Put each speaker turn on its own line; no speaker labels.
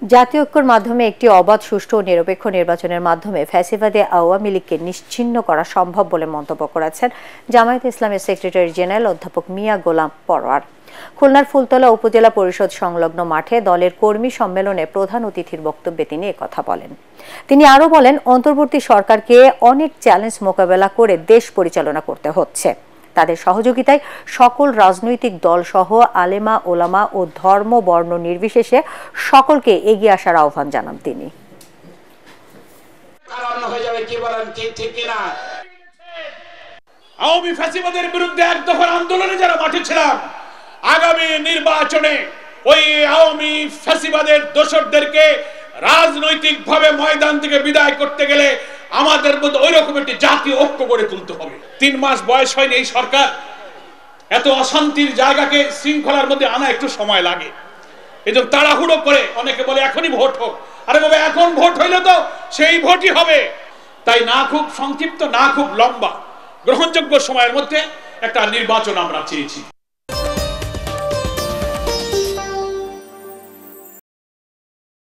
জাতীয় ঐক্যের মাধ্যমে একটি অবাধ, সুষ্ঠু ও নিরপেক্ষ নির্বাচনের মাধ্যমে ফ্যাসিবাদী আওয়ামী লীগকে নিশ্চিহ্ন করা সম্ভব বলে মন্তব্য করেছেন জামায়াতে ইসলামের সেক্রেটারি জেনারেল অধ্যাপক মিয়া গোলাম পরোয়ার। খুলনার ফুলতলা উপজেলা পরিষদ সংলগ্ন মাঠে দলের কর্মী সম্মেলনে প্রধান অতিথির বক্তব্যে তিনি একথা বলেন। তিনি আরও বলেন, অন্তর্বর্তী সরকারকে অনেক চ্যালেঞ্জ মোকাবেলা করে দেশ পরিচালনা করতে হচ্ছে। তাদের সহযোগিতায় সকল রাজনৈতিক দল সহ আলেমা ওলামা ও ধর্ম বর্ণ নির্বিশেষে সকলকে এগিয়ে আসার আহ্বান জানান তিনি।
আওয়ামী ফ্যাসিবাদের বিরুদ্ধে এক দফার আন্দোলনে যারা মাঠে ছিলাম, আগামী নির্বাচনে ওই আওয়ামী ফ্যাসিবাদের দোসরদেরকে রাজনৈতিকভাবে ময়দান থেকে বিদায় করতে গেলে আমাদের মধ্যে ওই রকম একটি জাতীয় ঐক্য গড়ে তুলতে হবে। 3 মাস বয়স হয়নি এই সরকার, এত অশান্তির জায়গাকে শৃঙ্খলার মধ্যে আনা একটু সময় লাগে। এজন্য তাড়াহুড়ো করে অনেকে বলে এখনই ভোট হোক। আরে বাবা, এখন ভোট হইলে তো সেই ভোটই হবে। তাই না খুব সংক্ষিপ্ত, না খুব লম্বা, গ্রহণযোগ্য সময়ের মধ্যে একটা নির্বাচন আমরা চেয়েছি।